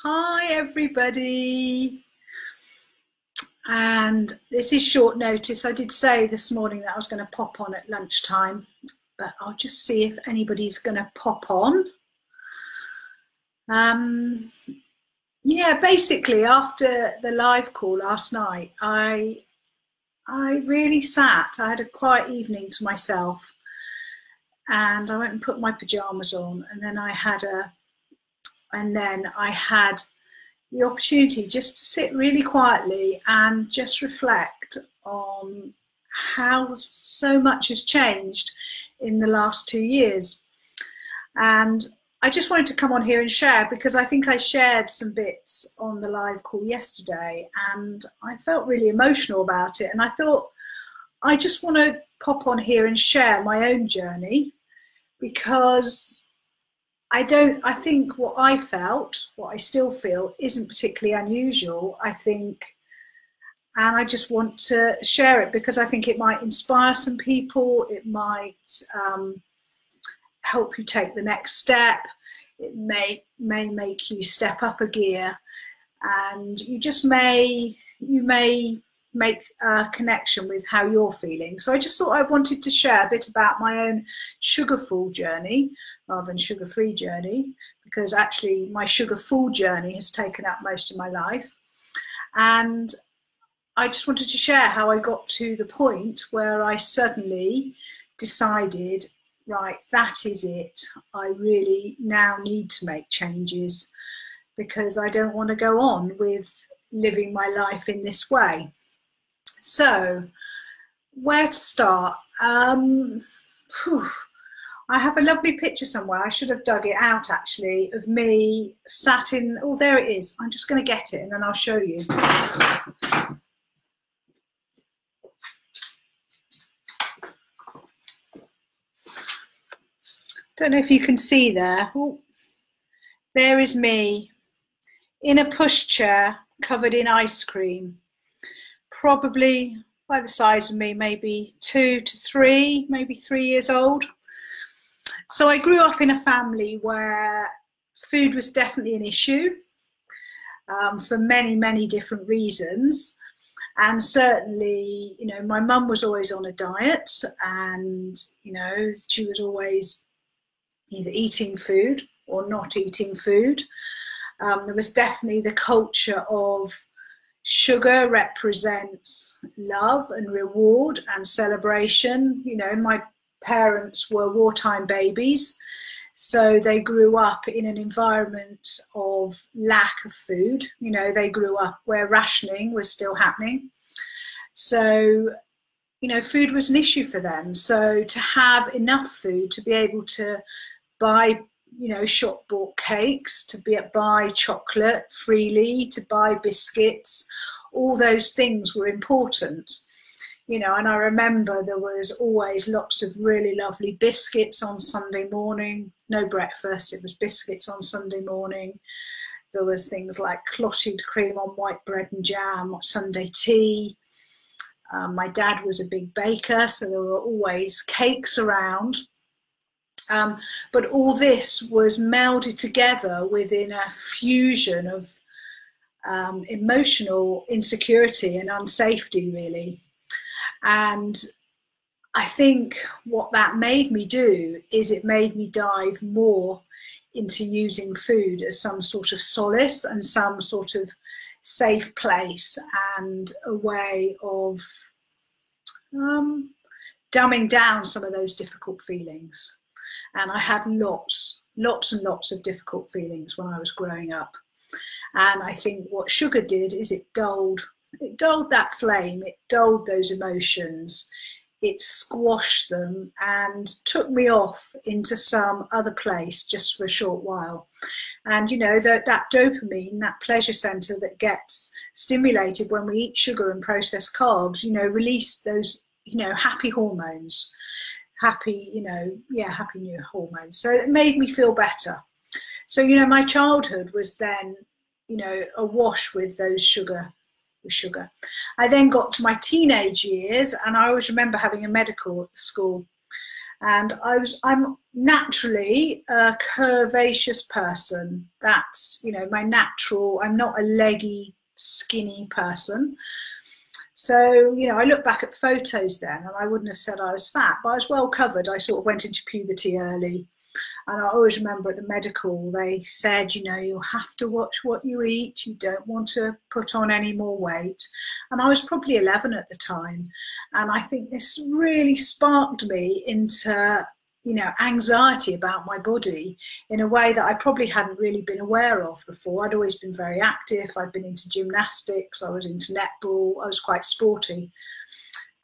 Hi everybody, and this is short notice. I did say this morning that I was going to pop on at lunchtime, but I'll just see if anybody's going to pop on. Yeah, basically after the live call last night, I really sat. I had a quiet evening to myself, and I went and put my pajamas on, and then I had the opportunity just to sit really quietly and just reflect on how so much has changed in the last 2 years. And I just wanted to come on here and share, because I think I shared some bits on the live call yesterday and I felt really emotional about it, and I thought I just want to pop on here and share my own journey, because I think what I felt, what I still feel, isn't particularly unusual, I think, and I just want to share it because I think it might inspire some people, it might help you take the next step, it may make you step up a gear, and you may make a connection with how you're feeling. So I just thought I wanted to share a bit about my own sugar-full journey rather than sugar-free journey, because actually my sugar-full journey has taken up most of my life. And I just wanted to share how I got to the point where I suddenly decided, right, that is it. I really now need to make changes, because I don't want to go on with living my life in this way. So, where to start? I have a lovely picture somewhere. I should have dug it out actually, of me sat in, oh, there it is. I'm just going to get it and then I'll show you. Don't know if you can see there. Oh, there is me in a pushchair covered in ice cream. Probably by the size of me, maybe 2 to 3, maybe 3 years old. So I grew up in a family where food was definitely an issue for many, many different reasons. And certainly, you know, my mum was always on a diet, and, you know, she was always either eating food or not eating food. There was definitely the culture of sugar represents love and reward and celebration. You know, my parents were wartime babies, so they grew up in an environment of lack of food. You know, they grew up where rationing was still happening. So, you know, food was an issue for them. So to have enough food to be able to buy, you know, shop bought cakes, to buy chocolate freely, to buy biscuits, all those things were important. You know, and I remember there was always lots of really lovely biscuits on Sunday morning. No breakfast, it was biscuits on Sunday morning. There was things like clotted cream on white bread and jam, Sunday tea. My dad was a big baker, so there were always cakes around. But all this was melded together within a fusion of emotional insecurity and unsafety, really. And I think what that made me do is it made me dive more into using food as some sort of solace and some sort of safe place and a way of dumbing down some of those difficult feelings. And I had lots and lots of difficult feelings when I was growing up. And I think what sugar did is it dulled that flame, it dulled those emotions, it squashed them and took me off into some other place just for a short while. And, you know, that dopamine, that pleasure center that gets stimulated when we eat sugar and processed carbs, you know, released those, you know, happy hormones. Happy new hormones. So it made me feel better. So, you know, my childhood was then, you know, awash with those sugar. I then got to my teenage years, and I always remember having a medical at school, And I'm naturally a curvaceous person. That's, you know, my natural, I'm not a leggy, skinny person. So, you know, I look back at photos then and I wouldn't have said I was fat, but I was well covered. I sort of went into puberty early. And I always remember at the medical, they said, you know, you'll have to watch what you eat. You don't want to put on any more weight. And I was probably 11 at the time. And I think this really sparked me into, you know, anxiety about my body in a way that I probably hadn't really been aware of before. I'd always been very active. I'd been into gymnastics. I was into netball. I was quite sporty.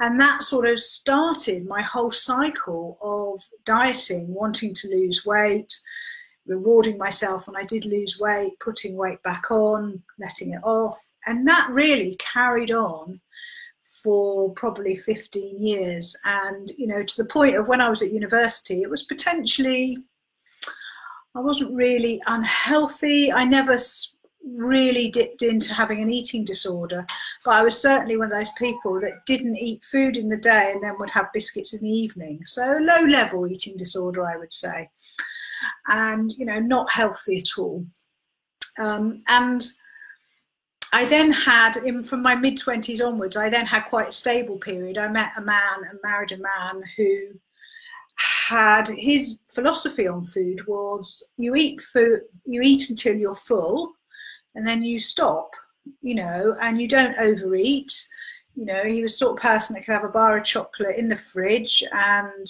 And that sort of started my whole cycle of dieting, wanting to lose weight, rewarding myself when I did lose weight, putting weight back on, letting it off. And that really carried on for probably 15 years. And, you know, to the point of when I was at university, it was potentially, I wasn't really unhealthy. I never really dipped into having an eating disorder, but I was certainly one of those people that didn't eat food in the day and then would have biscuits in the evening. So a low level eating disorder, I would say, and, you know, not healthy at all. And I then had, from my mid-20s onwards, I then had quite a stable period. I met a man and married a man who had, his philosophy on food was you eat until you're full, and then you stop, you know, and you don't overeat. You know, he was the sort of person that could have a bar of chocolate in the fridge and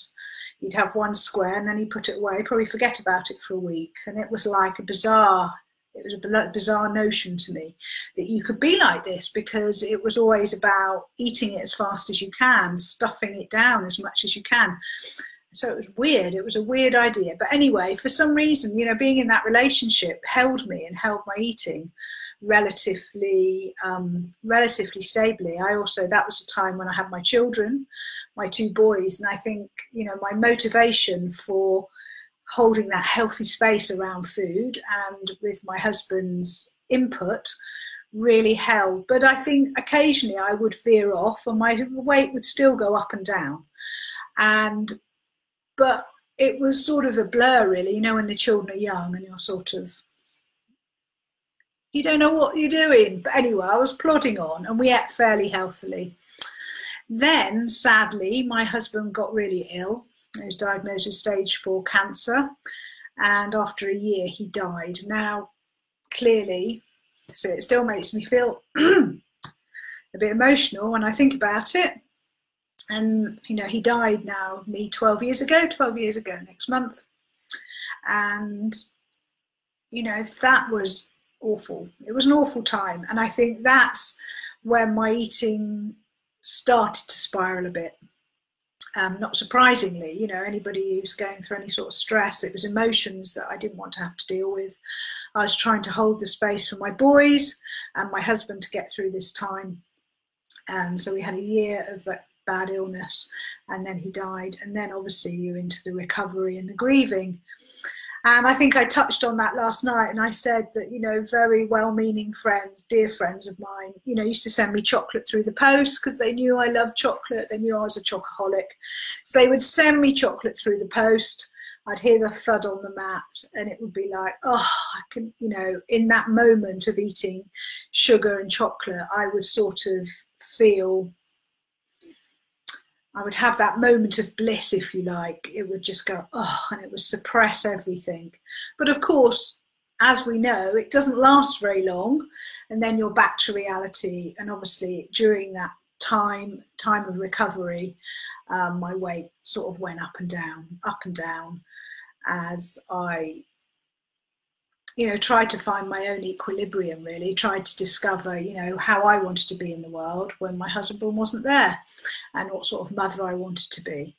he'd have one square and then he'd put it away, probably forget about it for a week. And it was like it was a bizarre notion to me that you could be like this, because it was always about eating it as fast as you can, stuffing it down as much as you can. So it was weird. It was a weird idea. But anyway, for some reason, you know, being in that relationship held me and held my eating relatively stably. I also, that was the time when I had my children, my two boys. And I think, you know, my motivation for holding that healthy space around food and with my husband's input really held. But I think occasionally I would veer off and my weight would still go up and down. But it was sort of a blur, really, you know, when the children are young and you're sort of, you don't know what you're doing. But anyway, I was plodding on and we ate fairly healthily. Then, sadly, my husband got really ill. He was diagnosed with stage 4 cancer. And after a year, he died. Now, clearly, so it still makes me feel a bit emotional when I think about it. And, you know, he died now, 12 years ago next month. And, you know, that was awful. It was an awful time. And I think that's when my eating started to spiral a bit. Not surprisingly, you know, anybody who's going through any sort of stress, it was emotions that I didn't want to have to deal with. I was trying to hold the space for my boys and my husband to get through this time. And so we had a year of bad illness, and then he died, and then obviously you're into the recovery and the grieving. And I think I touched on that last night, and I said that, you know, very well-meaning friends, dear friends of mine, you know, used to send me chocolate through the post because they knew I loved chocolate. They knew I was a chocoholic. So they would send me chocolate through the post. I'd hear the thud on the mat and it would be like, oh, I can, you know, in that moment of eating sugar and chocolate, I would sort of feel, I would have that moment of bliss, if you like. It would just go, oh, and it would suppress everything. But of course, as we know, it doesn't last very long. And then you're back to reality. And obviously, during that time of recovery, my weight sort of went up and down as I, you know, tried to find my own equilibrium, really, tried to discover, you know, how I wanted to be in the world when my husband wasn't there and what sort of mother I wanted to be.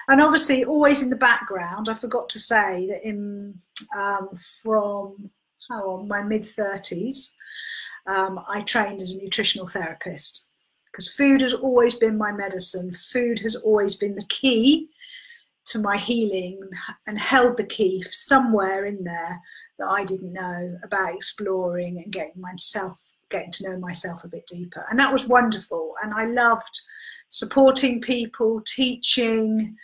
And obviously, always in the background, I forgot to say that from my mid-30s, I trained as a nutritional therapist, because food has always been my medicine. Food has always been the key to my healing and held the key somewhere in there that I didn't know about, exploring and getting to know myself a bit deeper. And that was wonderful. And I loved supporting people, teaching,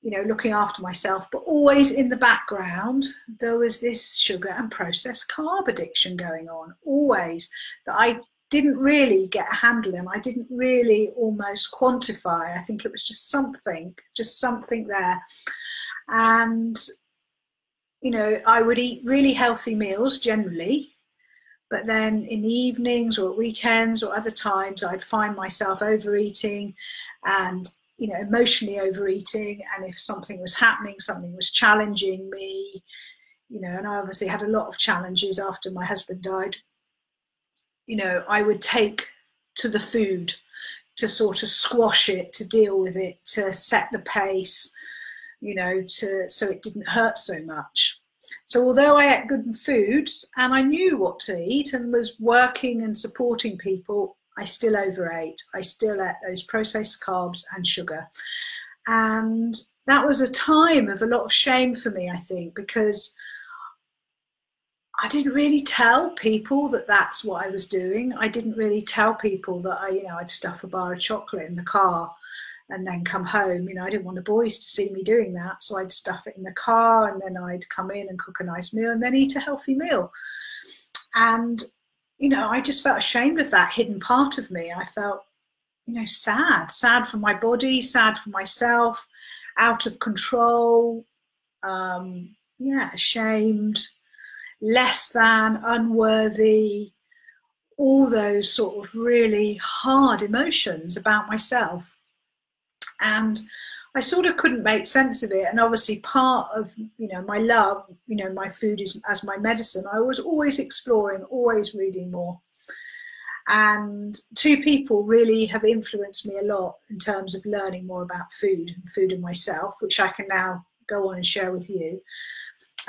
you know, looking after myself, but always in the background, there was this sugar and processed carb addiction going on, always, that I didn't really get a handle on. I didn't really almost quantify. I think it was just something there. And, you know, I would eat really healthy meals generally, but then in the evenings or weekends or other times, I'd find myself overeating and, you know, emotionally overeating. And if something was happening, something was challenging me, you know, and I obviously had a lot of challenges after my husband died, you know, I would take to the food to sort of squash it, to deal with it, to set the pace, you know, so it didn't hurt so much. So although I ate good foods and I knew what to eat and was working and supporting people, I still overate. I still ate those processed carbs and sugar. And that was a time of a lot of shame for me, I think, because I didn't really tell people that that's what I was doing. I didn't really tell people that I'd stuff a bar of chocolate in the car and then come home. You know, I didn't want the boys to see me doing that, so I'd stuff it in the car and then I'd come in and cook a nice meal and then eat a healthy meal. And, you know, I just felt ashamed of that hidden part of me. I felt, you know, sad for my body, sad for myself, out of control, ashamed, less than, unworthy, all those sort of really hard emotions about myself. And I sort of couldn't make sense of it. And obviously part of, you know, my love, you know, my food is as my medicine. I was always exploring, always reading more. And two people really have influenced me a lot in terms of learning more about food and myself, which I can now go on and share with you.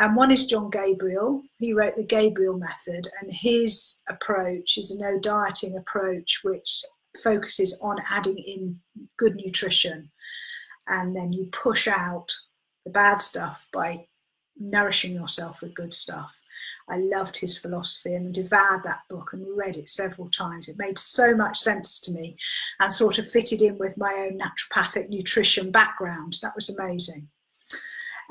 And one is John Gabriel. He wrote the Gabriel Method, and his approach is a no dieting approach, which focuses on adding in good nutrition, and then you push out the bad stuff by nourishing yourself with good stuff. I loved his philosophy and devoured that book and read it several times. It made so much sense to me and sort of fitted in with my own naturopathic nutrition background. That was amazing.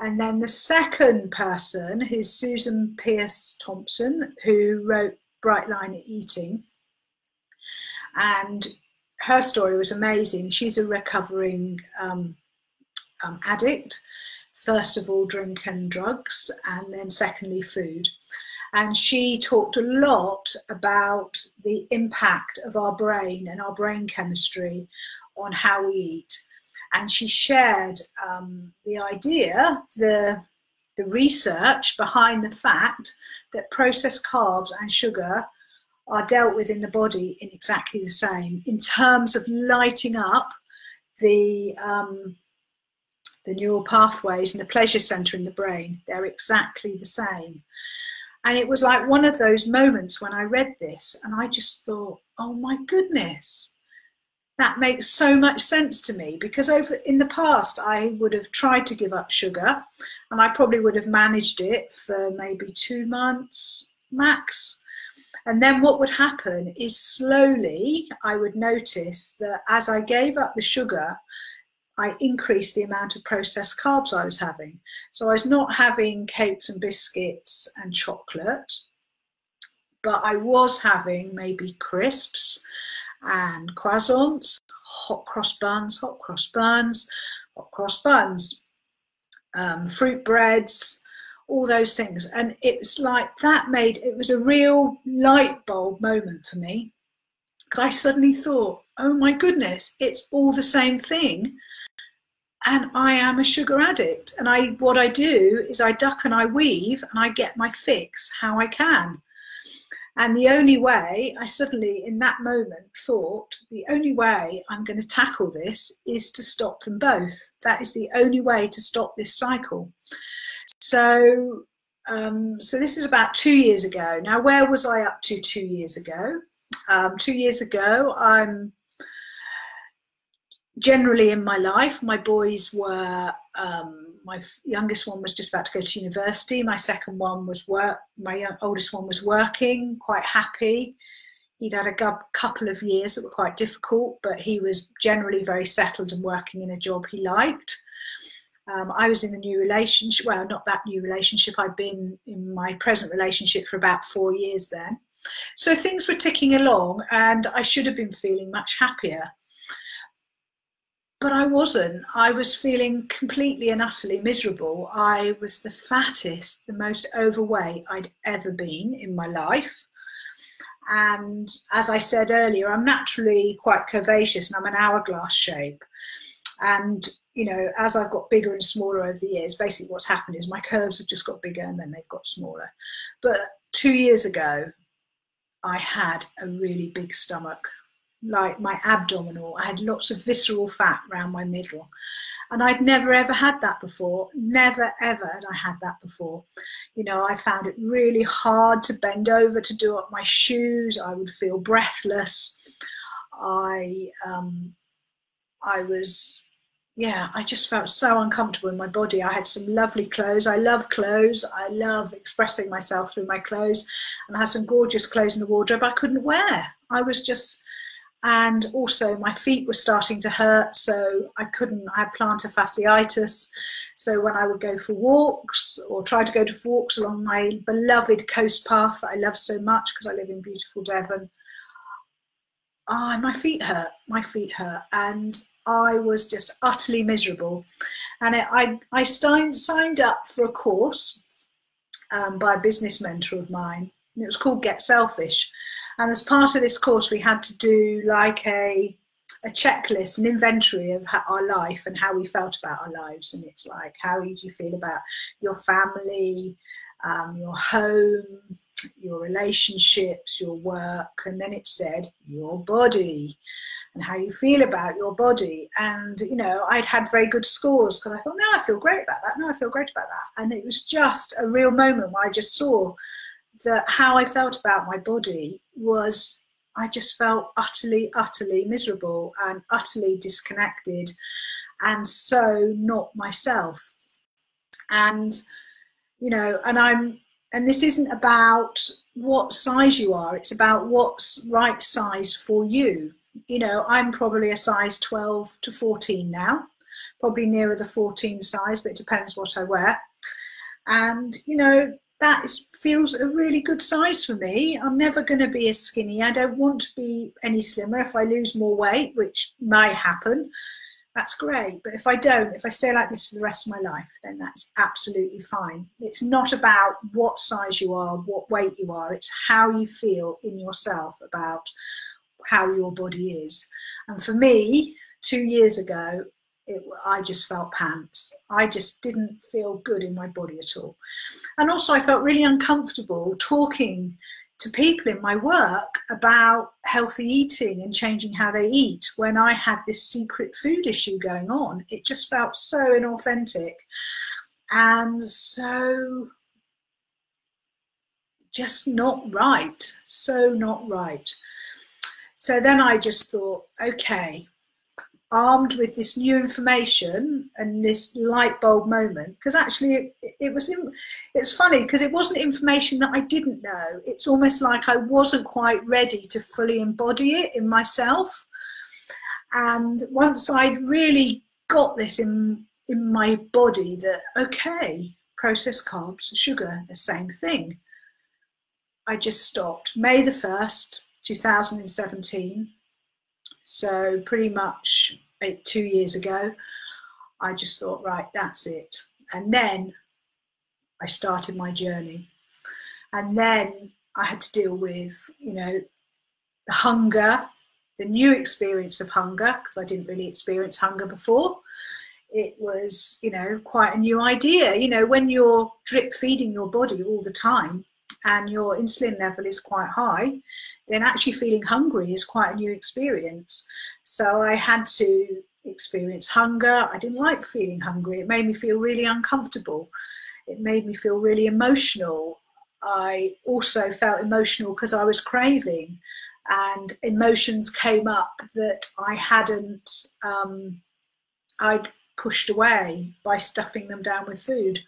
And then the second person is Susan Peirce Thompson, who wrote Bright Line Eating. And her story was amazing. She's a recovering addict. First of all, drink and drugs, and then secondly, food. And she talked a lot about the impact of our brain and our brain chemistry on how we eat. And she shared the idea, the research behind the fact that processed carbs and sugar are dealt with in the body in exactly the same, in terms of lighting up the neural pathways in the pleasure center in the brain. They're exactly the same. And it was like one of those moments when I read this and I just thought, oh my goodness, that makes so much sense to me, because in the past I would have tried to give up sugar and I probably would have managed it for maybe 2 months max. And then what would happen is slowly I would notice that as I gave up the sugar, I increased the amount of processed carbs I was having. So I was not having cakes and biscuits and chocolate, but I was having maybe crisps and croissants, hot cross buns, fruit breads, all those things. And it's like that it was a real light bulb moment for me, because I suddenly thought, oh my goodness, it's all the same thing. And I am a sugar addict. And what I do is I duck and I weave and I get my fix how I can. And the only way, I suddenly in that moment thought, the only way I'm going to tackle this is to stop them both. That is the only way to stop this cycle. So this is about 2 years ago. Now, where was I up to 2 years ago? 2 years ago, I'm generally in my life. My boys were, my youngest one was just about to go to university. My second one was oldest one was working, quite happy. He'd had a couple of years that were quite difficult, but he was generally very settled and working in a job he liked. I was in a new relationship, well, not that new relationship, I'd been in my present relationship for about 4 years then. So things were ticking along and I should have been feeling much happier. But I wasn't. I was feeling completely and utterly miserable. I was the fattest, the most overweight I'd ever been in my life. And as I said earlier, I'm naturally quite curvaceous and I'm an hourglass shape. And, you know, as I've got bigger and smaller over the years, basically what's happened is my curves have just got bigger and then they've got smaller. But 2 years ago, I had a really big stomach, like my abdominal. I had lots of visceral fat around my middle. And I'd never ever had that before. Never ever had I had that before. You know, I found it really hard to bend over to do up my shoes. I would feel breathless. I just felt so uncomfortable in my body. I had some lovely clothes. I love clothes. I love expressing myself through my clothes. And I had some gorgeous clothes in the wardrobe I couldn't wear. And also my feet were starting to hurt, so I had plantar fasciitis. So when I would go for walks or try to go for walks along my beloved coast path that I love so much because I live in beautiful Devon, my feet hurt, and I was just utterly miserable. And I signed up for a course by a business mentor of mine, and it was called Get Selfish. And as part of this course, we had to do like a checklist, an inventory of our life and how we felt about our lives. And it's like, how did you feel about your family, your home, your relationships, your work? And then it said your body and how you feel about your body. And, you know, I'd had very good scores because I thought, no, I feel great about that. No, I feel great about that. And it was just a real moment where I just saw that how I felt about my body was, I just felt utterly, utterly miserable and utterly disconnected and so not myself. And, you know, and this isn't about what size you are, it's about what's right size for you. You know, I'm probably a size 12 to 14 now, probably nearer the 14 size, but it depends what I wear. And, you know, feels a really good size for me. I'm never going to be as skinny. I don't want to be any slimmer. If I lose more weight, which might happen, that's great. But if I don't, if I stay like this for the rest of my life, then that's absolutely fine. It's not about what size you are, what weight you are. It's how you feel in yourself about how your body is. And for me, 2 years ago, I just felt pants. I just didn't feel good in my body at all. And also I felt really uncomfortable talking to people in my work about healthy eating and changing how they eat when I had this secret food issue going on. It just felt so inauthentic and so just not right. So not right. So then I just thought, okay, armed with this new information and this light bulb moment, because actually it's funny because it wasn't information that I didn't know. It's almost like I wasn't quite ready to fully embody it in myself. And once I'd really got this in my body that, okay, processed carbs, sugar, the same thing, I just stopped. May the 1st, 2017. So pretty much 2 years ago, I just thought, right, that's it. And then I started my journey. And then I had to deal with, you know, the hunger, the new experience of hunger, because I didn't really experience hunger before. It was, you know, quite a new idea. You know, when you're drip feeding your body all the time and your insulin level is quite high, then actually feeling hungry is quite a new experience. So I had to experience hunger. I didn't like feeling hungry. It made me feel really uncomfortable. It made me feel really emotional. I also felt emotional because I was craving, and emotions came up that I hadn't, I'd pushed away by stuffing them down with food.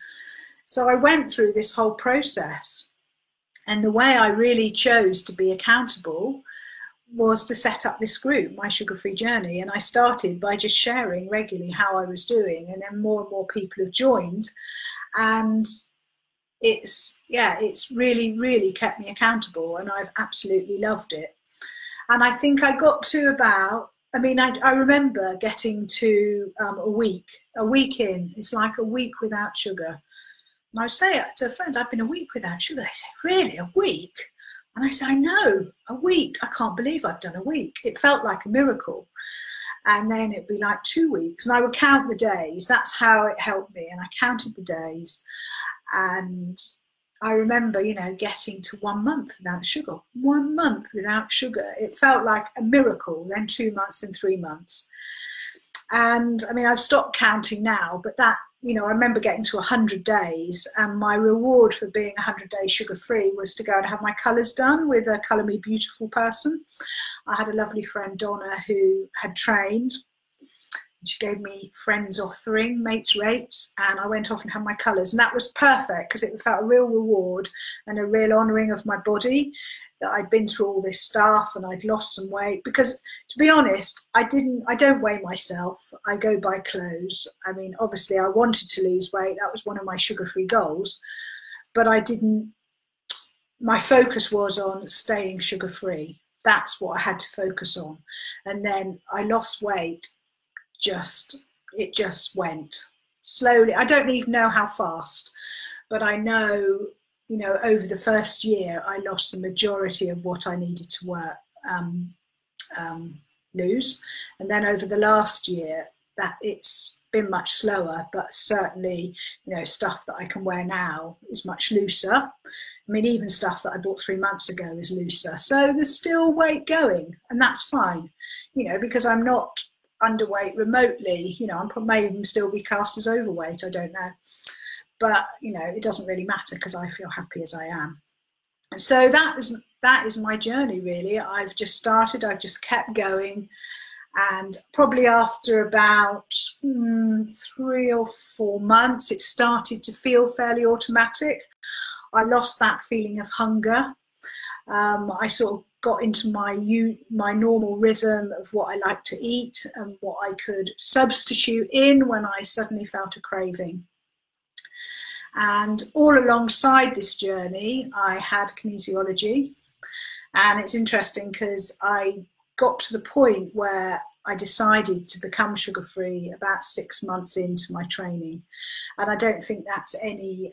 So I went through this whole process. And the way I really chose to be accountable was to set up this group, My Sugar Free Journey. And I started by just sharing regularly how I was doing, and then more and more people have joined. And it's really, really kept me accountable, and I've absolutely loved it. And I think I got to about, I remember getting to a week in. It's like a week without sugar. And I say to friends, I've been a week without sugar. They say, really, a week? And I say, I know, a week. I can't believe I've done a week. It felt like a miracle. And then it'd be like 2 weeks, and I would count the days. That's how it helped me. And I counted the days. And I remember, getting to 1 month without sugar. 1 month without sugar. It felt like a miracle. Then 2 months and 3 months. And I've stopped counting now, but that, I remember getting to 100 days, and my reward for being 100 days sugar-free was to go and have my colours done with a Colour Me Beautiful person. I had a lovely friend, Donna, who had trained. She gave me friends offering, mates rates, and I went off and had my colours. And that was perfect, because it felt a real reward and a real honouring of my body, that I'd been through all this stuff and I'd lost some weight. Because, to be honest, I don't weigh myself. I go by clothes. Obviously I wanted to lose weight. That was one of my sugar-free goals. But my focus was on staying sugar-free. That's what I had to focus on. And then I lost weight. It just went slowly. I don't even know how fast, but I know, over the first year, I lost the majority of what I needed to lose. And then over the last year, that it's been much slower, but certainly, stuff that I can wear now is much looser. Even stuff that I bought 3 months ago is looser. So there's still weight going, and that's fine, because I'm not underweight remotely. I may even still be classed as overweight, I don't know. But, it doesn't really matter, because I feel happy as I am. So that is my journey, really. I've just started, I've just kept going. And probably after about 3 or 4 months, it started to feel fairly automatic. I lost that feeling of hunger. I sort of got into my normal rhythm of what I like to eat and what I could substitute in when I suddenly felt a craving. And all alongside this journey, I had kinesiology. And it's interesting, because I got to the point where I decided to become sugar-free about 6 months into my training. And I don't think that's any,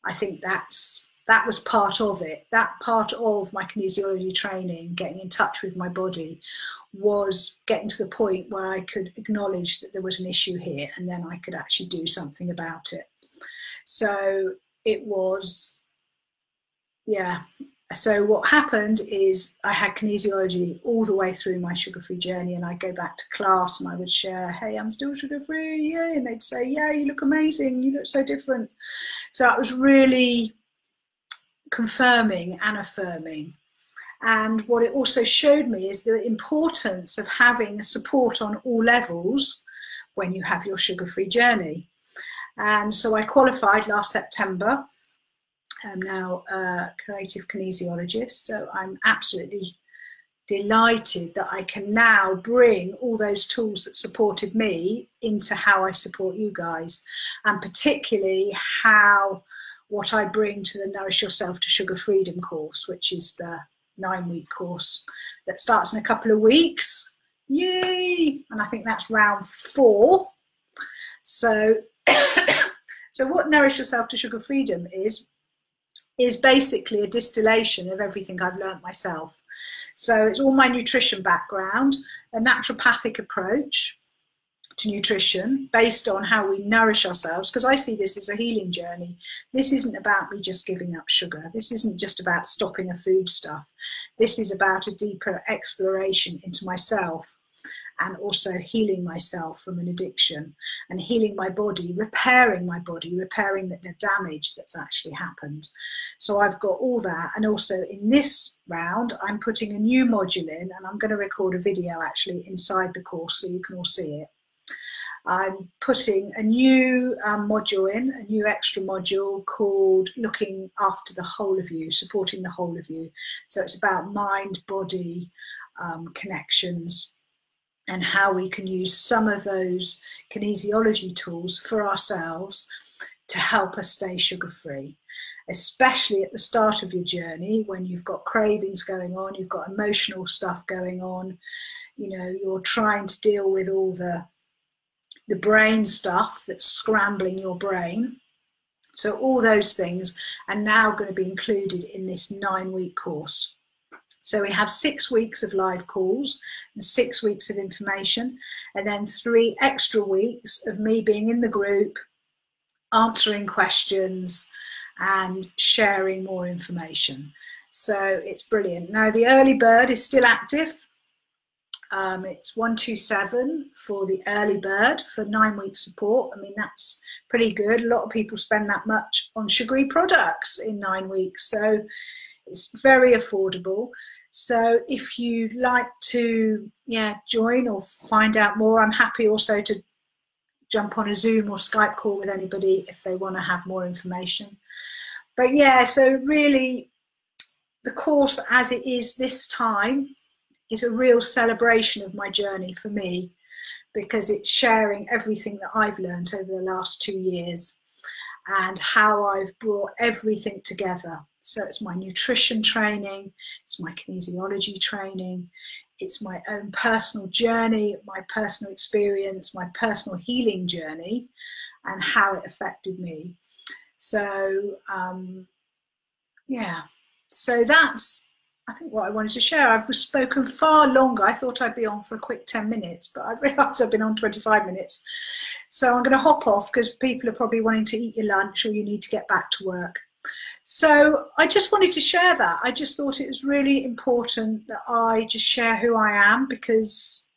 I think that was part of it. That part of my kinesiology training, getting in touch with my body, was getting to the point where I could acknowledge that there was an issue here, and then I could actually do something about it. So it was, So what happened is I had kinesiology all the way through my sugar-free journey, and I'd go back to class and I would share, hey, I'm still sugar-free, yay, and they'd say, yeah, you look amazing, you look so different. So it was really confirming and affirming. And what it also showed me is the importance of having support on all levels when you have your sugar-free journey. And so I qualified last September. I'm now a creative kinesiologist, so I'm absolutely delighted that I can now bring all those tools that supported me into how I support you guys, and particularly what I bring to the Nourish Yourself to Sugar Freedom course, which is the 9-week course that starts in a couple of weeks. Yay! And I think that's round 4. So, so what Nourish Yourself to Sugar Freedom is basically a distillation of everything I've learned myself. So it's all my nutrition background, a naturopathic approach to nutrition based on how we nourish ourselves, because I see this as a healing journey. This isn't about me just giving up sugar. This isn't just about stopping a foodstuff. This is about a deeper exploration into myself, and also healing myself from an addiction, and healing my body, repairing the damage that's actually happened. So I've got all that. And also in this round, I'm putting a new module in, and I'm going to record a video actually inside the course so you can all see it. I'm putting a new module in, a new extra module called Looking After the Whole of You, Supporting the Whole of You. So it's about mind, body connections, and how we can use some of those kinesiology tools for ourselves to help us stay sugar-free, especially at the start of your journey when you've got cravings going on, you've got emotional stuff going on, you know, you're trying to deal with all the brain stuff that's scrambling your brain. So all those things are now going to be included in this 9-week course. So we have 6 weeks of live calls and 6 weeks of information, and then 3 extra weeks of me being in the group, answering questions and sharing more information. So it's brilliant. Now the early bird is still active. It's 127 for the early bird for 9-week support. I mean, that's pretty good. A lot of people spend that much on sugary products in 9 weeks, so it's very affordable. So if you'd like to join or find out more, I'm happy also to jump on a Zoom or Skype call with anybody if they want to have more information. But yeah, so really the course as it is this time is a real celebration of my journey for me, because it's sharing everything that I've learned over the last 2 years and how I've brought everything together. So it's my nutrition training, it's my kinesiology training, it's my own personal journey, my personal experience, my personal healing journey, and how it affected me. So so that's, I think, what I wanted to share. I've spoken far longer. I thought I'd be on for a quick 10 minutes, but I've realised I've been on 25 minutes. So I'm going to hop off because people are probably wanting to eat your lunch or you need to get back to work. So I just wanted to share that. I just thought it was really important that I just share who I am, because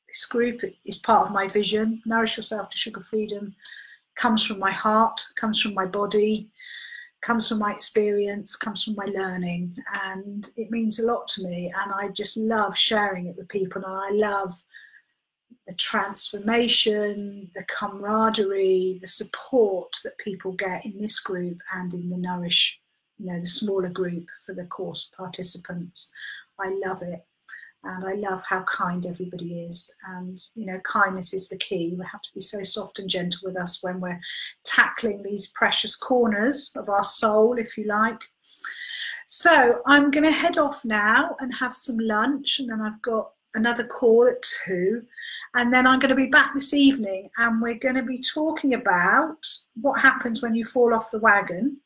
this group is part of my vision. Nourish Yourself to Sugar Freedom comes from my heart, comes from my body, comes from my experience, comes from my learning, and it means a lot to me, and I just love sharing it with people, and I love the transformation, the camaraderie, the support that people get in this group and in the Nourish, the smaller group for the course participants. I love it, and I love how kind everybody is, and kindness is the key. We have to be so soft and gentle with us when we're tackling these precious corners of our soul, if you like. So I'm going to head off now and have some lunch, and then I've got another call at 2, and then I'm going to be back this evening, and we're going to be talking about what happens when you fall off the wagon.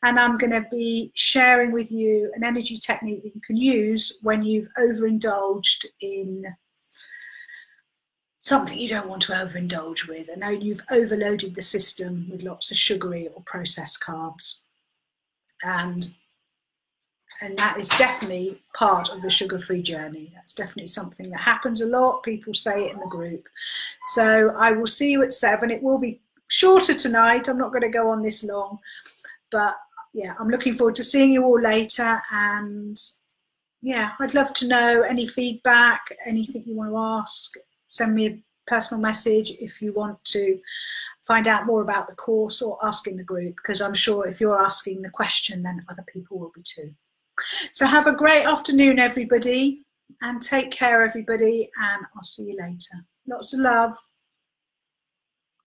And I'm going to be sharing with you an energy technique that you can use when you've overindulged in something you don't want to overindulge with. I know you've overloaded the system with lots of sugary or processed carbs. And that is definitely part of the sugar-free journey. That's definitely something that happens a lot. People say it in the group. So I will see you at 7. It will be shorter tonight. I'm not going to go on this long. But yeah, I'm looking forward to seeing you all later, and yeah, I'd love to know any feedback, anything you want to ask. Send me a personal message if you want to find out more about the course, or ask in the group, because I'm sure if you're asking the question, then other people will be too. So have a great afternoon, everybody, and take care, everybody, and I'll see you later. Lots of love.